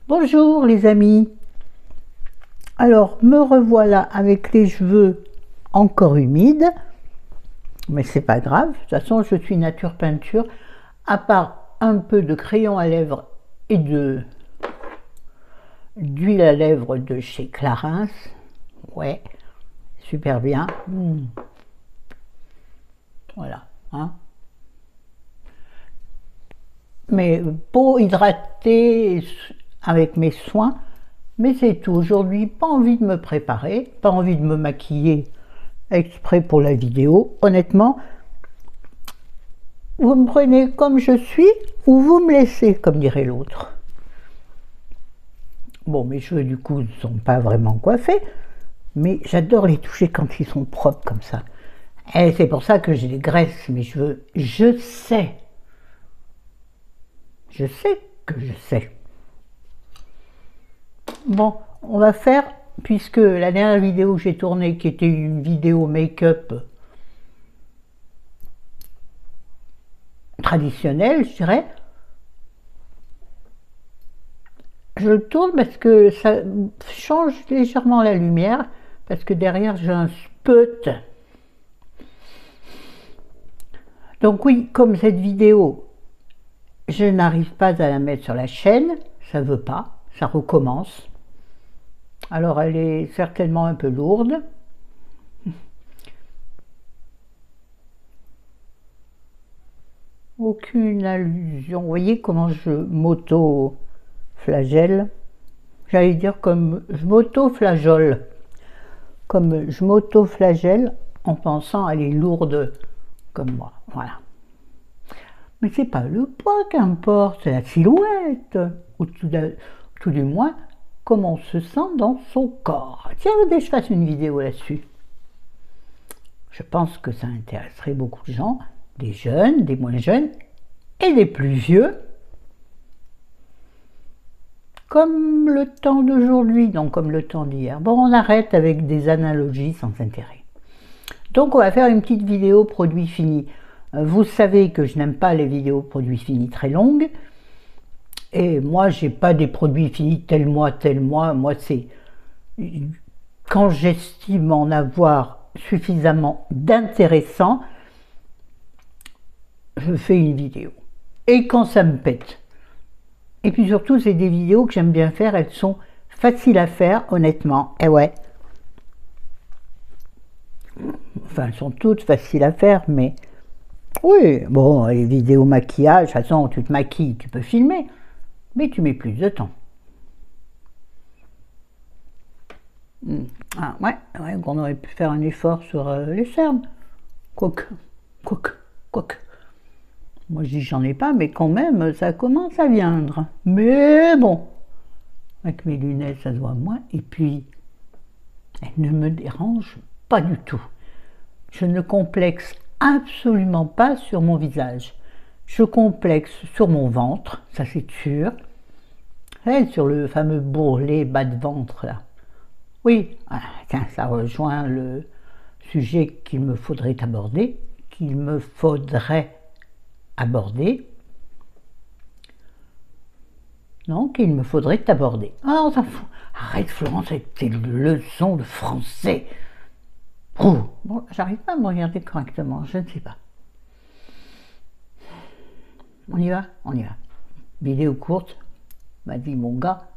Bonjour les amis. Alors me revoilà avec les cheveux encore humides, mais c'est pas grave, de toute façon je suis nature peinture, à part un peu de crayon à lèvres et d'huile à lèvres de chez Clarins. Ouais, super bien. Voilà, hein. Mes peaux hydratées avec mes soins, mais c'est tout. Aujourd'hui, pas envie de me préparer, pas envie de me maquiller exprès pour la vidéo. Honnêtement, vous me prenez comme je suis ou vous me laissez, comme dirait l'autre. Bon, mes cheveux du coup ne sont pas vraiment coiffés, mais j'adore les toucher quand ils sont propres comme ça. Et c'est pour ça que je les graisse, mes cheveux. Je sais que je sais. Bon, on va faire, puisque la dernière vidéo que j'ai tournée, qui était une vidéo make-up traditionnelle, je dirais, je le tourne parce que ça change légèrement la lumière, parce que derrière j'ai un spot. Donc oui, comme cette vidéo, je n'arrive pas à la mettre sur la chaîne, ça veut pas, ça recommence. Alors elle est certainement un peu lourde. Aucune allusion. Vous voyez comment je m'auto-flagelle? J'allais dire comme je m'auto-flageole. Comme je m'auto-flagelle en pensant elle est lourde comme moi. Voilà. Mais c'est pas le poids qu'importe, c'est la silhouette. Ou tout du moins, comment on se sent dans son corps. Tiens, que je fasse une vidéo là-dessus. Je pense que ça intéresserait beaucoup de gens, des jeunes, des moins jeunes et des plus vieux, comme le temps d'aujourd'hui, donc comme le temps d'hier. Bon, on arrête avec des analogies sans intérêt. Donc on va faire une petite vidéo produit fini. Vous savez que je n'aime pas les vidéos produits finis très longues, et moi j'ai pas des produits finis tel mois, moi c'est quand j'estime en avoir suffisamment d'intéressant, je fais une vidéo. Et quand ça me pète. Et puis surtout, c'est des vidéos que j'aime bien faire, elles sont faciles à faire, honnêtement. Et ouais. Enfin, elles sont toutes faciles à faire, mais... Oui, bon, les vidéos maquillage, de toute façon, tu te maquilles, tu peux filmer, mais tu mets plus de temps. Ah, ouais, on aurait pu faire un effort sur les cernes. Quoique. Moi je dis j'en ai pas, mais quand même ça commence à viendre. Mais bon, avec mes lunettes ça se voit moins. Et puis, elles ne me dérangent pas du tout. Je ne complexe absolument pas sur mon visage. Je complexe sur mon ventre, ça c'est sûr. Et sur le fameux bourrelet bas de ventre là. Oui, tiens, ça rejoint le sujet qu'il me faudrait aborder, Donc, il me faudrait t'aborder. Ah, on s'en fout. Arrête, Florence, avec tes leçons de français. Oh, bon, j'arrive pas à me regarder correctement, je ne sais pas. On y va? On y va. Vidéo courte, m'a dit mon gars.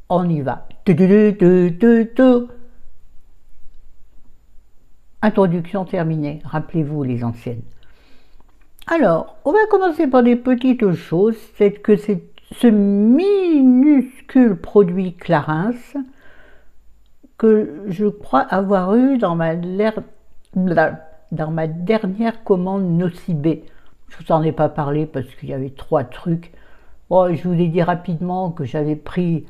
On y va. Introduction terminée. Rappelez-vous les anciennes. Alors, on va commencer par des petites choses. C'est que ce minuscule produit Clarins que je crois avoir eu dans ma dernière commande Nocibé. Je ne vous en ai pas parlé parce qu'il y avait 3 trucs. Oh, je vous ai dit rapidement que j'avais pris...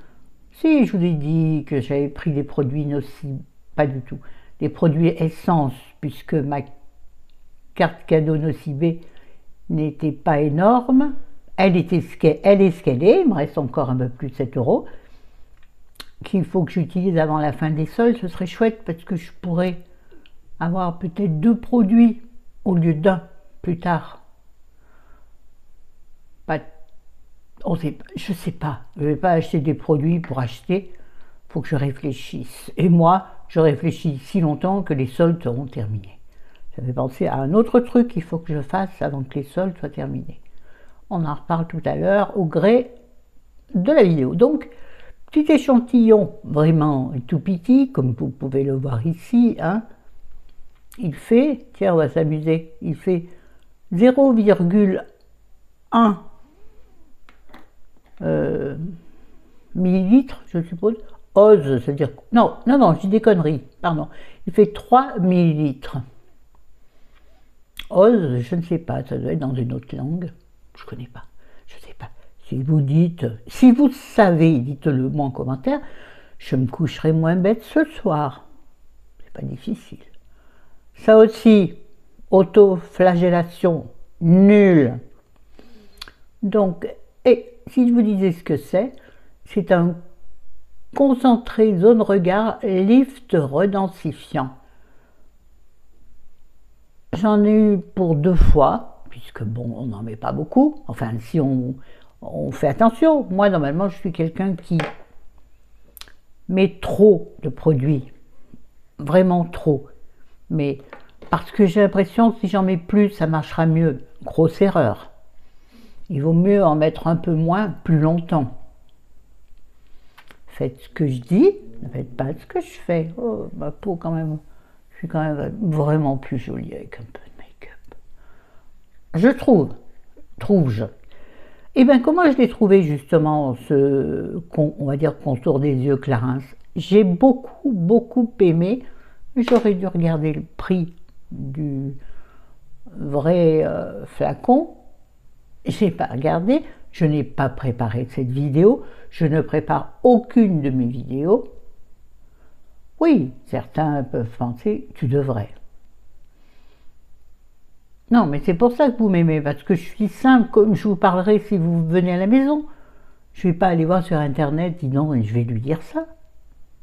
Si, je vous ai dit que j'avais pris des produits Nocibé. Pas du tout. Des produits essence, puisque ma carte cadeau Nocibé n'était pas énorme. Elle est ce qu'elle est. Il me reste encore un peu plus de 7 €. Qu'il faut que j'utilise avant la fin des soldes. Ce serait chouette parce que je pourrais avoir peut-être 2 produits au lieu d'un plus tard. Pas Je sais pas. Je vais pas acheter des produits pour acheter. Il faut que je réfléchisse. Et moi, je réfléchis si longtemps que les soldes seront terminés. J'avais pensé à un autre truc qu'il faut que je fasse avant que les soldes soient terminés. On en reparle tout à l'heure au gré de la vidéo. Donc, petit échantillon vraiment tout petit, comme vous pouvez le voir ici. Hein. Il fait, tiens, on va s'amuser, il fait 0,1 millilitres, je suppose. Ose, c'est-à-dire... Non, je dis des conneries, pardon. Il fait 3 millilitres. Ose, je ne sais pas, ça doit être dans une autre langue. Je ne connais pas, je ne sais pas. Si vous dites, si vous savez, dites-le moi en commentaire. Je me coucherai moins bête ce soir. C'est pas difficile. Ça aussi, auto-flagellation, nul. Donc, et si je vous disais ce que c'est un concentré zone regard lift redensifiant. J'en ai eu pour 2 fois, puisque bon, on n'en met pas beaucoup. Enfin, si on fait attention. Moi, normalement, je suis quelqu'un qui met trop de produits. Vraiment trop. Mais parce que j'ai l'impression que si j'en mets plus, ça marchera mieux. Grosse erreur. Il vaut mieux en mettre un peu moins, plus longtemps. Faites ce que je dis, ne faites pas ce que je fais. Oh, ma peau quand même, je suis quand même vraiment plus jolie avec un peu de make-up. Je trouve-je. Et bien, comment je l'ai trouvé justement, on va dire, contour des yeux Clarins? J'ai beaucoup aimé. J'aurais dû regarder le prix du vrai flacon. Je n'ai pas regardé, je n'ai pas préparé cette vidéo, je ne prépare aucune de mes vidéos. Oui, certains peuvent penser, tu devrais. Non, mais c'est pour ça que vous m'aimez, parce que je suis simple, comme je vous parlerai si vous venez à la maison. Je ne vais pas aller voir sur Internet, dis donc, et je vais lui dire ça.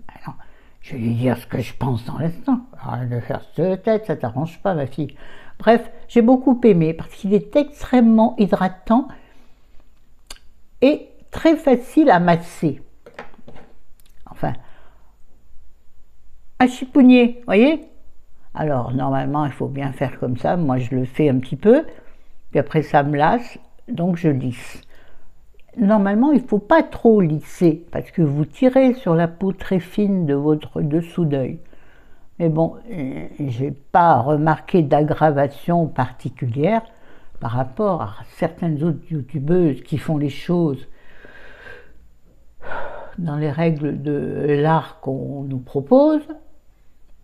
Ben non, je vais lui dire ce que je pense dans l'instant. Arrête de faire cette tête, ça t'arrange pas, ma fille. Bref, j'ai beaucoup aimé, parce qu'il est extrêmement hydratant et très facile à masser. Enfin, à chipouiller, voyez? Alors, normalement, il faut bien faire comme ça. Moi, je le fais un petit peu, puis après, ça me lasse, donc je lisse. Normalement, il ne faut pas trop lisser, parce que vous tirez sur la peau très fine de votre dessous d'œil. Mais bon, je n'ai pas remarqué d'aggravation particulière par rapport à certaines autres youtubeuses qui font les choses dans les règles de l'art qu'on nous propose,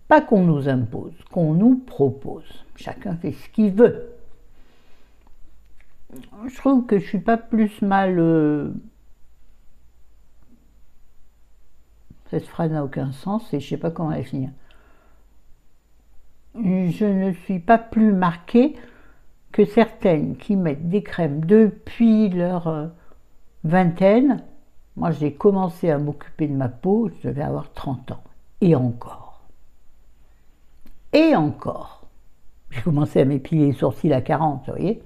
pas qu'on nous impose, qu'on nous propose. Chacun fait ce qu'il veut. Je trouve que je ne suis pas plus mal... Cette phrase n'a aucun sens et je ne sais pas comment elle finit. Je ne suis pas plus marquée que certaines qui mettent des crèmes depuis leur vingtaine. Moi, j'ai commencé à m'occuper de ma peau, je devais avoir 30 ans. Et encore. Et encore. J'ai commencé à m'épiler les sourcils à 40, vous voyez.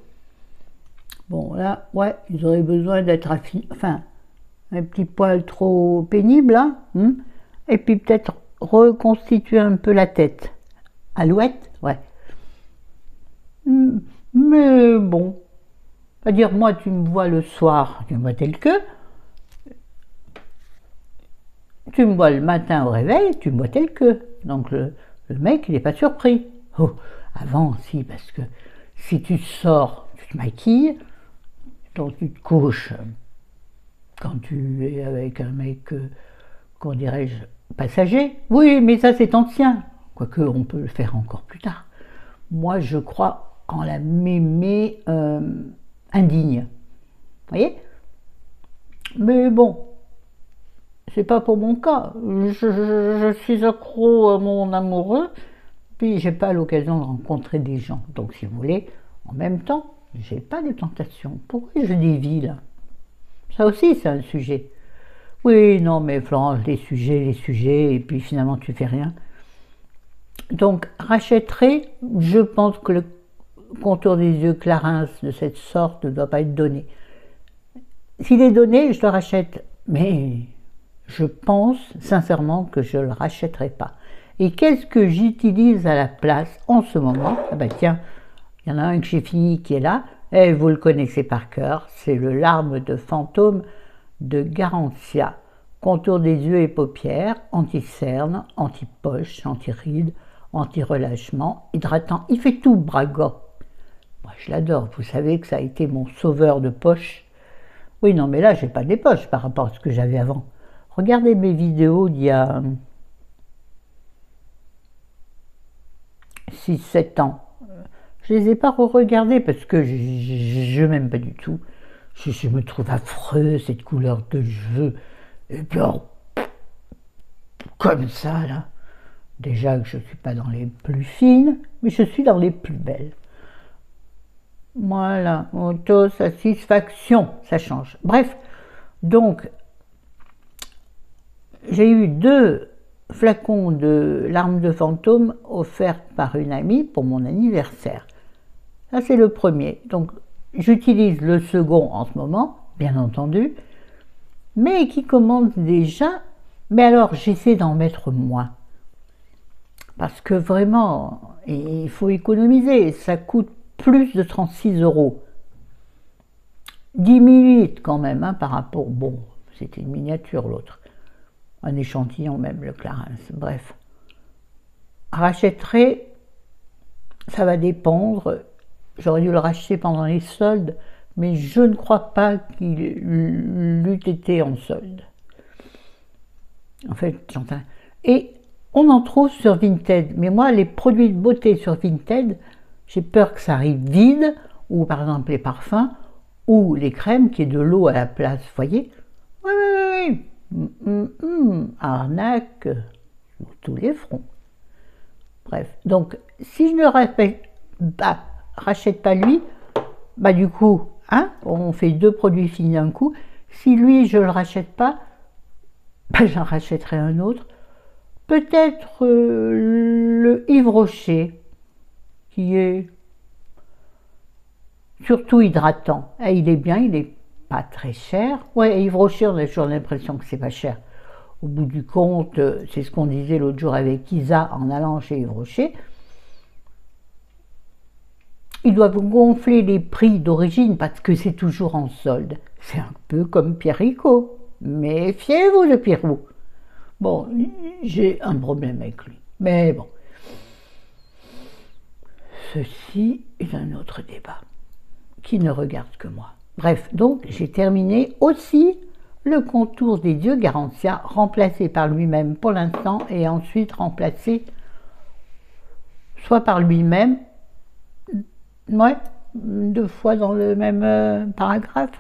Bon, là, ouais, ils auraient besoin d'être affinés. Enfin, un petit poil trop pénible, hein, et puis peut-être reconstituer un peu la tête. Alouette, ouais. Mais bon, c'est-à-dire, moi, tu me vois le soir, tu me vois tel que. Tu me vois le matin au réveil, tu me vois tel que. Donc, le mec, il n'est pas surpris. Oh, avant, si, parce que si tu sors, tu te maquilles, donc tu te couches quand tu es avec un mec, qu'on dirais-je, passager. Oui, mais ça, c'est ancien. Quoique, on peut le faire encore plus tard. Moi, je crois en la mémé indigne. Vous voyez? Mais bon, c'est pas pour mon cas. Je suis accro à mon amoureux, puis j'ai pas l'occasion de rencontrer des gens. Donc, si vous voulez, en même temps, j'ai pas de tentation. Pourquoi je dévie là? Ça aussi, c'est un sujet. Oui, non, mais Florence, les sujets, et puis finalement, tu fais rien. Donc, rachèterai, je pense que le contour des yeux Clarins de cette sorte ne doit pas être donné. s'il est donné, je le rachète. Mais je pense sincèrement que je ne le rachèterai pas. Et qu'est-ce que j'utilise à la place en ce moment? Ah bah tiens, il y en a un que j'ai fini qui est là, et vous le connaissez par cœur, c'est le Larme de fantôme de Garantia. Contour des yeux et paupières, anti-cerne, anti-poche, anti-rides, anti-relâchement, hydratant. Il fait tout, Braga. Moi, je l'adore. Vous savez que ça a été mon sauveur de poche. Oui, non, mais là, j'ai pas des poches par rapport à ce que j'avais avant. Regardez mes vidéos d'il y a 6-7 ans. Je les ai pas re-regardées parce que je m'aime pas du tout. Je me trouve affreux, cette couleur de cheveux. Et puis, alors, comme ça, là. Déjà que je ne suis pas dans les plus fines, mais je suis dans les plus belles. Voilà, autosatisfaction, ça change. Bref, donc, j'ai eu 2 flacons de larmes de fantôme offerts par une amie pour mon anniversaire. Ça, c'est le premier. Donc, j'utilise le second en ce moment, bien entendu, mais qui commence déjà. Mais alors, j'essaie d'en mettre moins. Parce que vraiment, il faut économiser. Ça coûte plus de 36 €. 10 millilitres quand même, hein, par rapport. Bon, c'était une miniature l'autre. Un échantillon même, le Clarins. Bref. Rachèterai, ça va dépendre. J'aurais dû le racheter pendant les soldes, mais je ne crois pas qu'il eût été en solde. En fait, j'entends. Et on en trouve sur Vinted, mais moi, les produits de beauté sur Vinted, j'ai peur que ça arrive vide, ou par exemple les parfums, ou les crèmes, qui est de l'eau à la place, vous voyez? Oui. Arnaque sur tous les fronts. Bref, donc, si je ne rachète pas lui, bah du coup, hein, on fait 2 produits finis d'un coup. Si lui, je ne le rachète pas, bah, j'en rachèterai un autre. Peut-être le Yves Rocher, qui est surtout hydratant. Et il est bien, il n'est pas très cher. Ouais, Yves Rocher, on a toujours l'impression que c'est pas cher. Au bout du compte, c'est ce qu'on disait l'autre jour avec Isa en allant chez Yves Rocher. Ils doivent gonfler les prix d'origine parce que c'est toujours en solde. C'est un peu comme Pierrico. Méfiez-vous de Pierrot. Bon, j'ai un problème avec lui. Mais bon. Ceci est un autre débat qui ne regarde que moi. Bref, donc j'ai terminé aussi le contour des dieux Garantia, remplacé par lui-même pour l'instant et ensuite remplacé soit par lui-même, ouais, 2 fois dans le même paragraphe.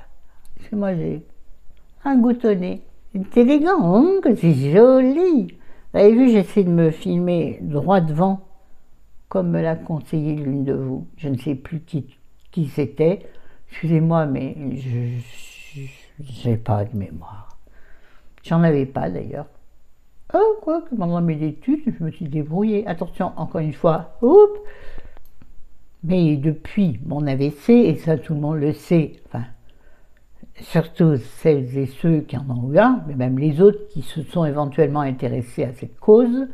Parce que moi j'ai un goutonnet. C'est élégant, hein, que c'est joli. Vous avez vu, j'essaie de me filmer droit devant, comme me l'a conseillé l'une de vous. Je ne sais plus qui c'était. Excusez-moi, mais je n'ai pas de mémoire. J'en avais pas d'ailleurs. Quoi que pendant mes études, je me suis débrouillée. Attention, encore une fois, oups. Mais depuis mon AVC, et ça tout le monde le sait, enfin, surtout celles et ceux qui en ont eu un, mais même les autres qui se sont éventuellement intéressés à cette cause,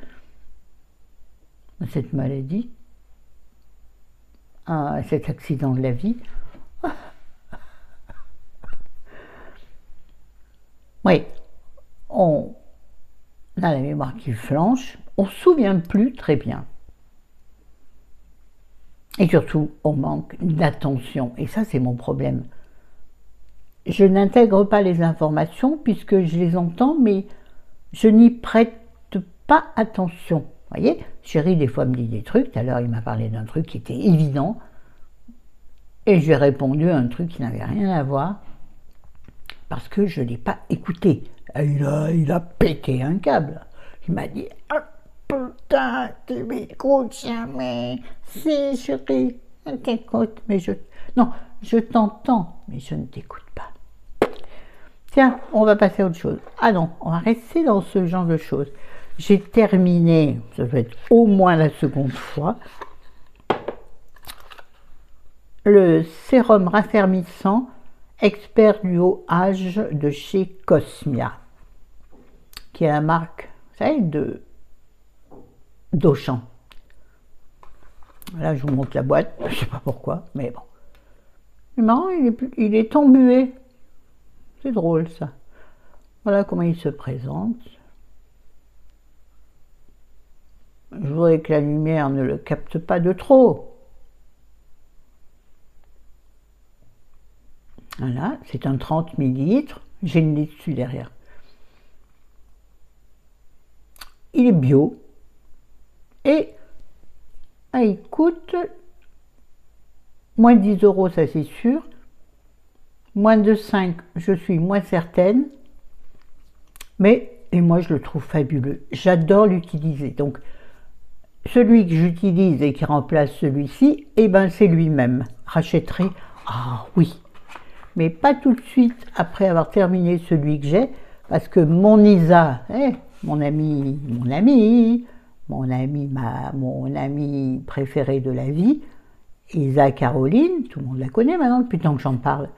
à cette maladie, à cet accident de la vie. Oui, on a la mémoire qui flanche, on ne se souvient plus très bien. Et surtout, on manque d'attention. Et ça, c'est mon problème. Je n'intègre pas les informations puisque je les entends, mais je n'y prête pas attention. Vous voyez, Chéri, des fois, me dit des trucs. Tout à l'heure, il m'a parlé d'un truc qui était évident. Et j'ai répondu à un truc qui n'avait rien à voir parce que je ne l'ai pas écouté. Il a pété un câble. Il m'a dit « Ah, putain, tu m'écoutes jamais. Si, chérie, je t'écoute, mais je... Non, je t'entends, mais je ne t'écoute pas. » Tiens, on va passer à autre chose. Ah non, on va rester dans ce genre de choses. J'ai terminé, ça va être au moins la seconde fois, le sérum raffermissant expert du haut âge de chez Cosmia, qui est la marque, vous savez, d'Auchan. Là, je vous montre la boîte, je ne sais pas pourquoi, mais bon. C'est marrant, il est embué. C'est drôle, ça. Voilà comment il se présente. Je voudrais que la lumière ne le capte pas de trop. Voilà, c'est un 30 ml. J'ai une liste dessus derrière. Il est bio. Et il coûte moins de 10 €, ça c'est sûr. Moins de 5, je suis moins certaine. Et moi je le trouve fabuleux. J'adore l'utiliser. Donc, celui que j'utilise et qui remplace celui-ci, eh ben c'est lui-même. Rachèterai, ah oui. Mais pas tout de suite après avoir terminé celui que j'ai, parce que mon Isa, mon ami préféré de la vie, Isa Caroline, tout le monde la connaît maintenant depuis le temps que j'en parle.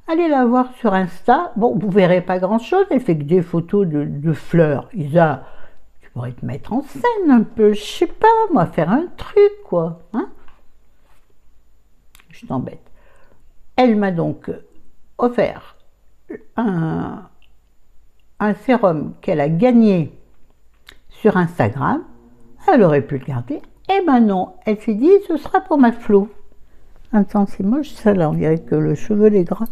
Allez la voir sur Insta. Bon, vous verrez pas grand-chose, elle fait que des photos de fleurs. Isa, tu pourrais te mettre en scène un peu, je sais pas, moi, faire un truc, quoi. Hein, je t'embête. Elle m'a donc offert un sérum qu'elle a gagné sur Instagram. Elle aurait pu le garder. Eh ben non, elle s'est dit, ce sera pour ma Flo. Attends, c'est moche ça là, on dirait que le cheveu est gras.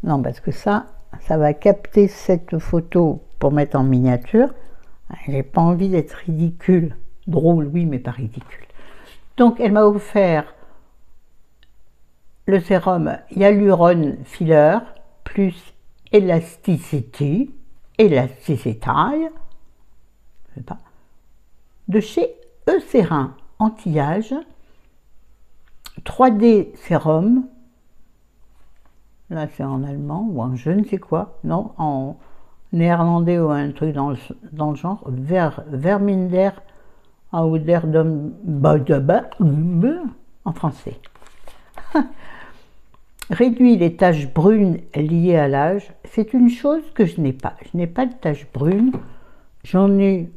Non, parce que ça va capter cette photo pour mettre en miniature. J'ai pas envie d'être ridicule. Drôle, oui, mais pas ridicule. Donc, elle m'a offert le sérum Hyaluron Filler plus Elasticity, de chez Eucerin Anti-Âge, 3D sérum. Là, c'est en allemand ou en je ne sais quoi, non, en néerlandais ou un truc dans le genre, Verminder Ouderdom en français. Réduit les taches brunes liées à l'âge. C'est une chose que je n'ai pas. Je n'ai pas de taches brunes. J'en ai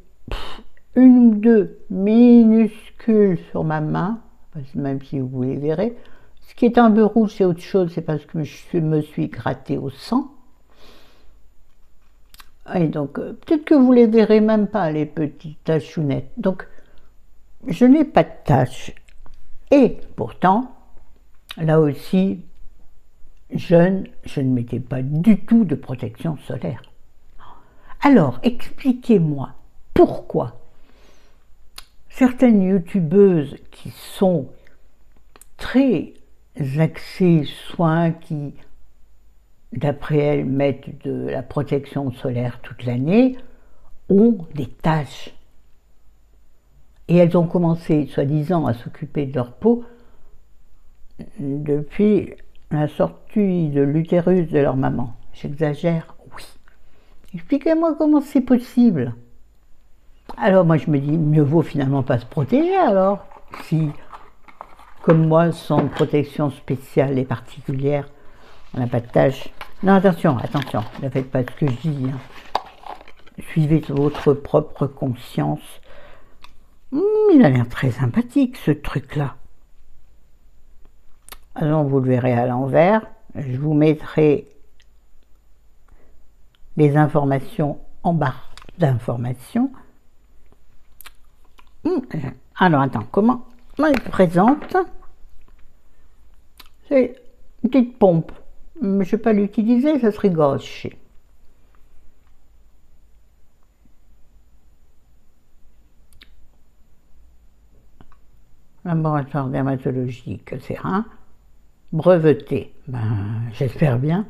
une ou deux minuscules sur ma main, même si vous les verrez. Ce qui est un peu rouge, c'est autre chose, c'est parce que je me suis gratté au sang. Et donc, peut-être que vous les verrez même pas, les petites tachounettes. Donc, je n'ai pas de taches. Et pourtant, là aussi, jeune, je ne mettais pas du tout de protection solaire. Alors, expliquez-moi pourquoi certaines youtubeuses qui sont très axées soins, qui, d'après elles, mettent de la protection solaire toute l'année, ont des taches. Et elles ont commencé, soi-disant, à s'occuper de leur peau depuis la sortie de l'utérus de leur maman. J'exagère? Oui. Expliquez-moi comment c'est possible. Alors moi je me dis, mieux vaut finalement pas se protéger alors, si, comme moi, sans protection spéciale et particulière, on n'a pas de taches. Non, attention, ne faites pas ce que je dis. Hein. Suivez votre propre conscience. Il a l'air très sympathique ce truc-là. Alors vous le verrez à l'envers. Je vous mettrai les informations en barre d'informations. Alors attends, comment il se présente? C'est une petite pompe. Je ne vais pas l'utiliser, ça serait gâché. Laboratoire dermatologique, c'est un breveté. J'espère bien.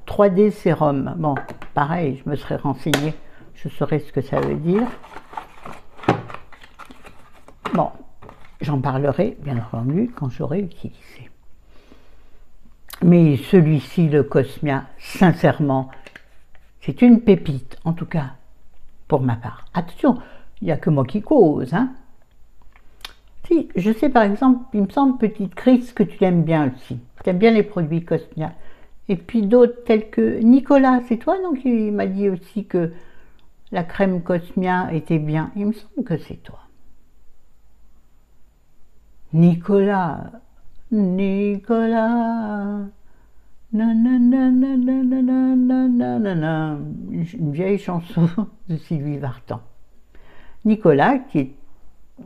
3D sérum. Bon, pareil, je me serais renseignée, je saurais ce que ça veut dire. Bon, j'en parlerai, bien entendu, quand j'aurai utilisé. Mais celui-ci, le Cosmia, sincèrement, c'est une pépite, en tout cas, pour ma part. Attention, il n'y a que moi qui cause, hein. Si, je sais par exemple, il me semble, petite Chris, que tu l'aimes bien aussi. Tu aimes bien les produits Cosmia. Et puis d'autres tels que Nicolas, c'est toi non qui m'a dit aussi que la crème Cosmia était bien. Il me semble que c'est toi. Nicolas, Nicolas, nanana, une vieille chanson de Sylvie Vartan. Nicolas, qui est,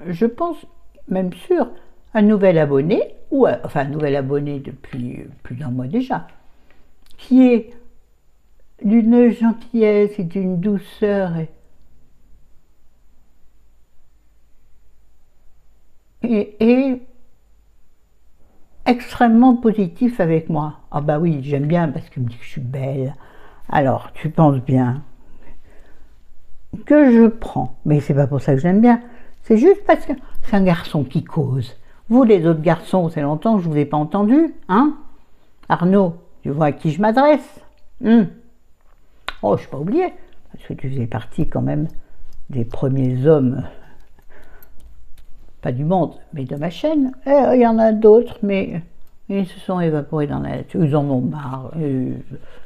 je pense, même sûr, un nouvel abonné, ou enfin un nouvel abonné depuis plus d'un mois déjà, qui est d'une gentillesse et d'une douceur et extrêmement positif avec moi. Ah bah oui, j'aime bien parce qu'il me dit que je suis belle. Alors, tu penses bien que je prends, mais c'est pas pour ça que j'aime bien. C'est juste parce que c'est un garçon qui cause. Vous, les autres garçons, c'est longtemps que je vous ai pas entendu, hein? Arnaud, tu vois à qui je m'adresse? Oh, je suis pas oublié, parce que tu faisais partie quand même des premiers hommes, pas du monde, mais de ma chaîne. Il y en a d'autres, mais ils se sont évaporés dans la nature. Ils en ont marre.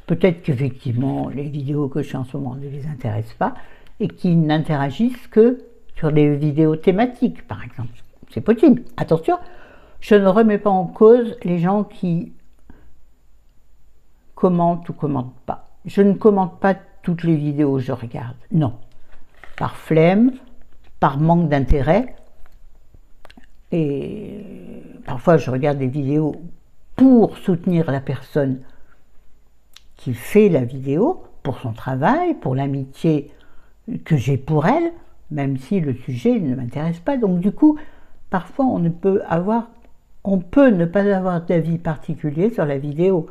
Peut-être qu'effectivement, les vidéos que je fais en ce moment ne les intéressent pas et qu'ils n'interagissent que sur des vidéos thématiques, par exemple. C'est possible. Attention, je ne remets pas en cause les gens qui commentent ou commentent pas. Je ne commente pas toutes les vidéos que je regarde. Non. Par flemme, par manque d'intérêt. Et parfois, je regarde des vidéos pour soutenir la personne qui fait la vidéo, pour son travail, pour l'amitié que j'ai pour elle, même si le sujet ne m'intéresse pas. Donc du coup, parfois on peut ne pas avoir d'avis particulier sur la vidéo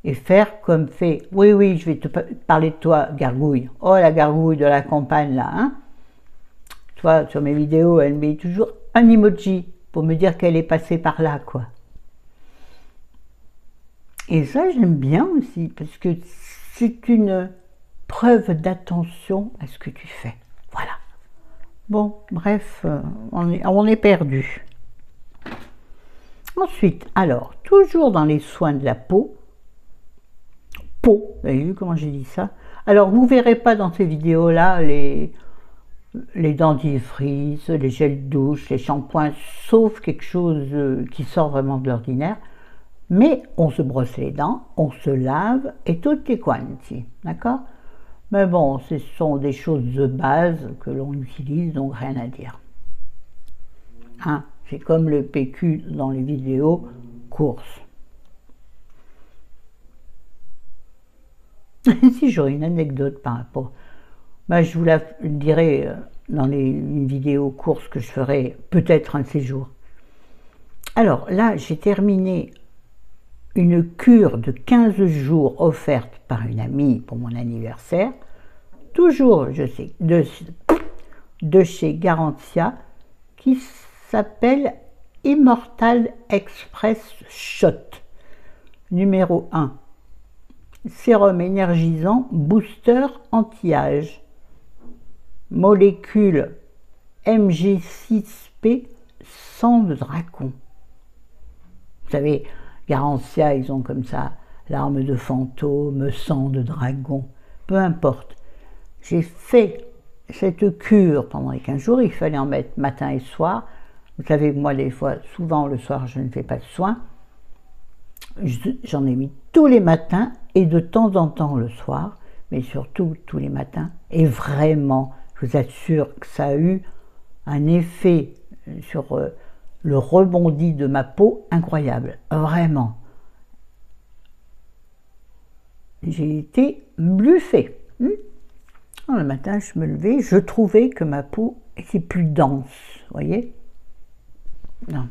et faire comme fait. Oui, oui, je vais te parler de toi, gargouille. Oh, la gargouille de la campagne là, hein. Toi, sur mes vidéos, elle met toujours un emoji pour me dire qu'elle est passée par là, quoi. Et ça, j'aime bien aussi, parce que c'est une preuve d'attention à ce que tu fais. Voilà. Bon, bref, on est perdu. Ensuite, alors, toujours dans les soins de la peau, vous avez vu comment j'ai dit ça? Alors, vous ne verrez pas dans ces vidéos-là les dentifrices, les gels douche, les shampoings, sauf quelque chose qui sort vraiment de l'ordinaire. Mais on se brosse les dents, on se lave et tout est quanti, d'accord? Mais bon, ce sont des choses de base que l'on utilise, donc rien à dire. Hein, c'est comme le PQ dans les vidéos courses. Si j'aurais une anecdote par rapport, ben, je vous la dirai dans les vidéos courses que je ferai peut-être un de ces jours. Alors là, j'ai terminé une cure de 15 jours offerte par une amie pour mon anniversaire, toujours, je sais, de chez Garantia, qui s'appelle Immortal Express Shot, numéro 1. Sérum énergisant booster anti-âge, molécule MG6P sang de dragon. Vous savez, Garantia, ils ont comme ça l'arme de fantôme, sang de dragon, peu importe. J'ai fait cette cure pendant les 15 jours, il fallait en mettre matin et soir. Vous savez, moi, des fois, souvent le soir, je ne fais pas de soins. J'en ai mis tous les matins et de temps en temps le soir, mais surtout tous les matins. Et vraiment, je vous assure que ça a eu un effet sur le rebondi de ma peau incroyable, vraiment. J'ai été bluffée. Le matin, je me levais, je trouvais que ma peau était plus dense, vous voyez? Non,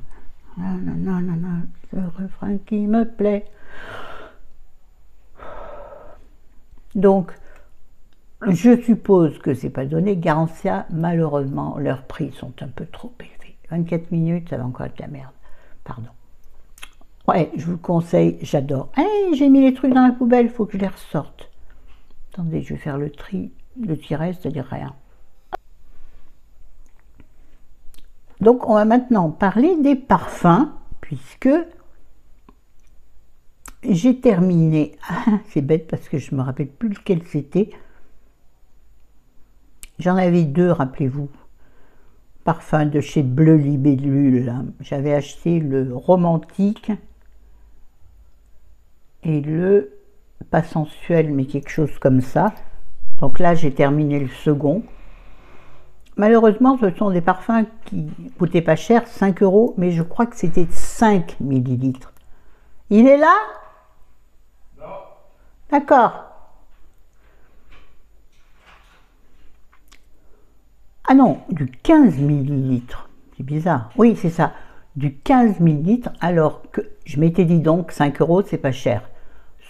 non, non, non, non, le refrain qui me plaît. Donc, je suppose que c'est pas donné. Garantia, malheureusement, leurs prix sont un peu trop élevés. 24 minutes, ça va encore être la merde. Pardon. Ouais, je vous le conseille, j'adore. Hey, j'ai mis les trucs dans la poubelle, il faut que je les ressorte. Attendez, je vais faire le tiret, c'est-à-dire rien. Donc on va maintenant parler des parfums, puisque j'ai terminé. Ah, c'est bête parce que je me rappelle plus lequel c'était. J'en avais deux, rappelez-vous. Parfum de chez Bleu Libellule. J'avais acheté le romantique et le pas sensuel, mais quelque chose comme ça. Donc là, j'ai terminé le second. Malheureusement, ce sont des parfums qui coûtaient pas cher, 5 €, mais je crois que c'était 5 millilitres. Il est là? Non. D'accord. Ah non, du 15 millilitres. C'est bizarre. Oui, c'est ça. Du 15 millilitres, alors que je m'étais dit donc 5 €, c'est pas cher.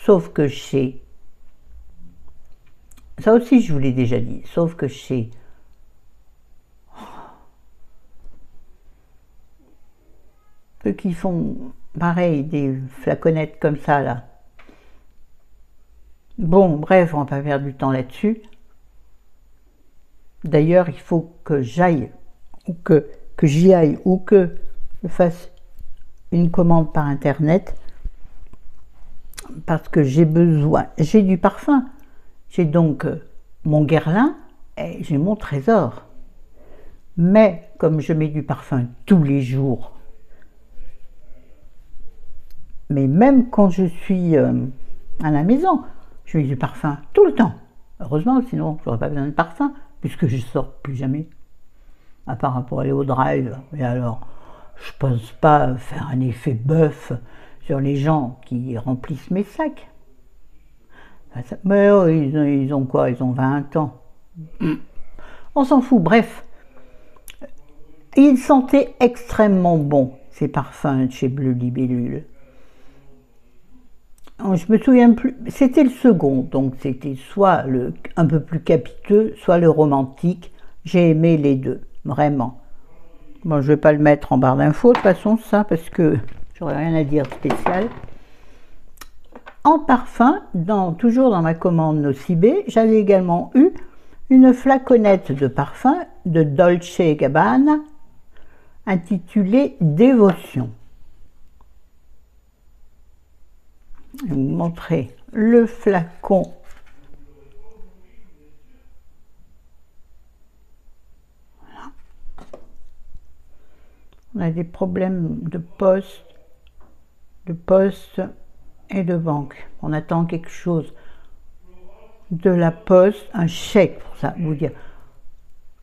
Sauf que chez... Ça aussi, je vous l'ai déjà dit. Sauf que chez... Ceux qui font, pareil, des flaconnettes comme ça, là. Bon, bref, on va pas perdre du temps là-dessus. D'ailleurs, il faut que j'aille, ou que j'y aille, ou que je fasse une commande par Internet, parce que j'ai besoin, j'ai du parfum. J'ai donc mon Guerlain et j'ai mon Trésor. Mais comme je mets du parfum tous les jours, mais même quand je suis à la maison, je mets du parfum tout le temps. Heureusement, sinon je n'aurais pas besoin de parfum, puisque je ne sors plus jamais, à part pour aller au drive. Et alors, je ne pense pas faire un effet bœuf sur les gens qui remplissent mes sacs. Mais oh, ils ont quoi? Ils ont 20 ans. On s'en fout, bref. Ils sentaient extrêmement bon, ces parfums de chez Bleu Libellule. Je me souviens plus, c'était le second, donc c'était soit le un peu plus capiteux, soit le romantique. J'ai aimé les deux, vraiment. Bon, je vais pas le mettre en barre d'infos de toute façon, ça, parce que j'aurais rien à dire de spécial. En parfum, toujours dans ma commande Nocibé, j'avais également eu une flaconnette de parfum de Dolce & Gabbana intitulée Dévotion. Je vais vous montrer le flacon. Voilà. On a des problèmes de poste et de banque. On attend quelque chose de la poste, un chèque pour ça, vous dire,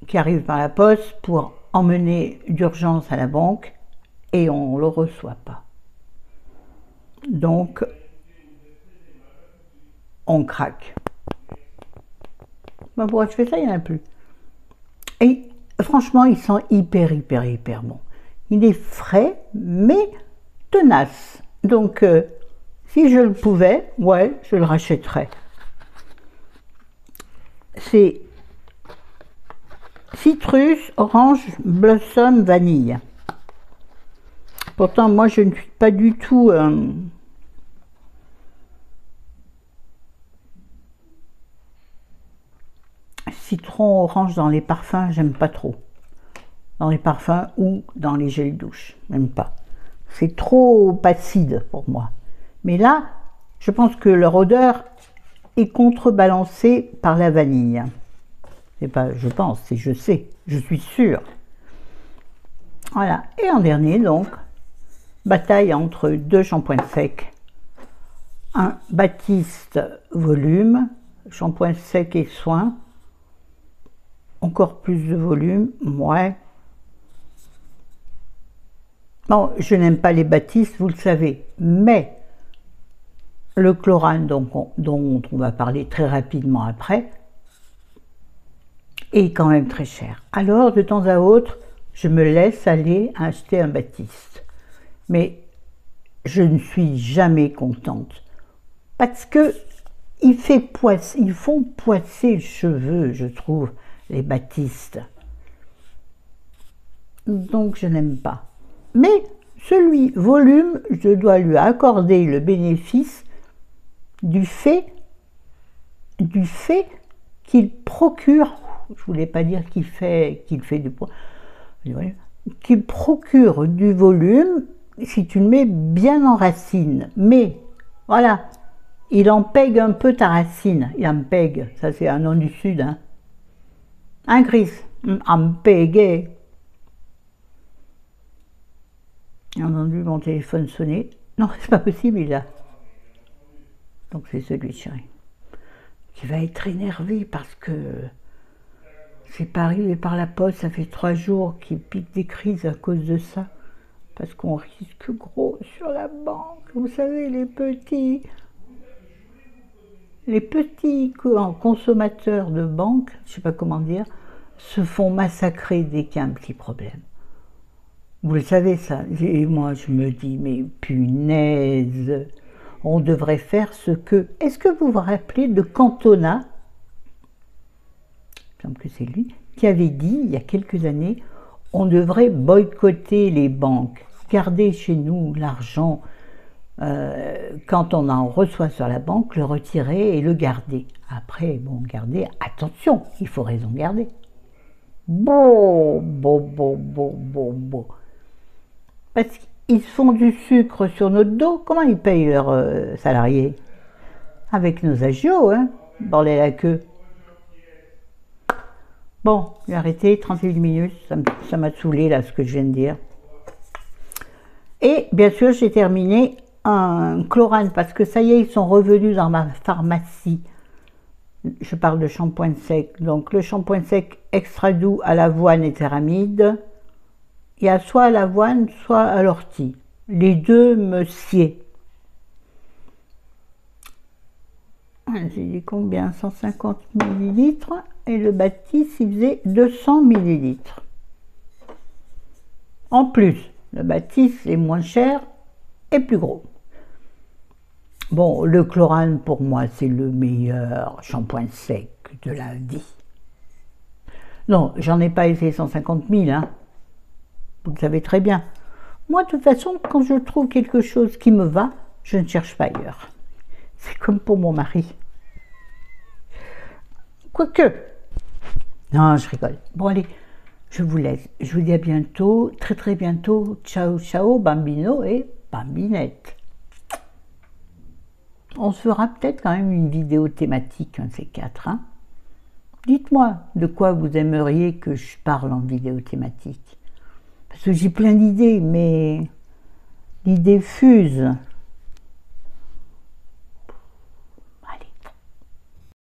qui arrive par la poste pour emmener d'urgence à la banque et on ne le reçoit pas. Donc, on craque. Ben, pourquoi je fais ça, il n'y en a plus. Et franchement, il sent hyper bon. Il est frais, mais tenace. Donc, si je le pouvais, ouais, je le rachèterais. C'est citrus, orange, blossom, vanille. Pourtant, moi, je ne suis pas du tout... citron, orange dans les parfums, j'aime pas trop. Dans les parfums ou dans les gels douche, même pas. C'est trop acide pour moi. Mais là, je pense que leur odeur est contrebalancée par la vanille. C'est pas je pense, c'est je sais, je suis sûre. Voilà. Et en dernier, donc, bataille entre deux shampoings secs. Un Baptiste volume, shampoing sec et soin. Encore plus de volume, ouais. Bon, je n'aime pas les Baptistes, vous le savez, mais le Chlorane, dont on va parler très rapidement après, est quand même très cher. Alors, de temps à autre, je me laisse aller acheter un Baptiste. Mais je ne suis jamais contente. Parce que ils font poisser le cheveu, je trouve, les Baptistes. Donc, je n'aime pas. Mais celui volume, je dois lui accorder le bénéfice du fait qu'il procure, je voulais pas dire qu'il fait du poids, qui procure du volume si tu le mets bien en racine. Mais, voilà, il empègue un peu ta racine. Il empègue, ça c'est un nom du sud. Hein. Un gris, empègue. J'ai entendu mon téléphone sonner. Non, c'est pas possible, il a. Donc c'est celui, chérie. Qui va être énervé parce que c'est pas arrivé par la poste, ça fait 3 jours qu'il pique des crises à cause de ça. Parce qu'on risque gros sur la banque. Vous savez, les petits consommateurs de banque, je sais pas comment dire, se font massacrer dès qu'il y a un petit problème. Vous le savez ça. Et moi je me dis, mais punaise, on devrait faire ce que... Est-ce que vous vous rappelez de Cantona, il me semble que c'est lui, qui avait dit il y a quelques années, on devrait boycotter les banques, garder chez nous l'argent quand on en reçoit sur la banque, le retirer et le garder. Après, bon, garder, attention, il faut raison garder. Bon. Parce qu'ils font du sucre sur notre dos, comment ils payent leurs salariés? Avec nos agios, hein, bordel à queue. Bon, j'ai arrêté, 31 minutes, ça m'a saoulé là ce que je viens de dire. Et bien sûr, j'ai terminé un chlorane parce que ça y est, ils sont revenus dans ma pharmacie. Je parle de shampoing sec. Donc le shampoing sec extra doux à l'avoine et céramide. Il y a soit à l'avoine, soit à l'ortie. Les deux me sied. J'ai dit combien? 150 ml. Et le Baptiste, il faisait 200 ml. En plus, le Baptiste est moins cher et plus gros. Bon, le chlorane, pour moi, c'est le meilleur shampoing sec de la vie. Non, j'en ai pas essayé 150 000, hein. Vous le savez très bien. Moi, de toute façon, quand je trouve quelque chose qui me va, je ne cherche pas ailleurs. C'est comme pour mon mari. Quoique. Non, je rigole. Bon, allez, je vous laisse. Je vous dis à bientôt, très très bientôt. Ciao, ciao, bambino et bambinette. On se fera peut-être quand même une vidéo thématique, un de ces quatre. Hein. Dites-moi de quoi vous aimeriez que je parle en vidéo thématique. Parce que j'ai plein d'idées, mais l'idée fuse.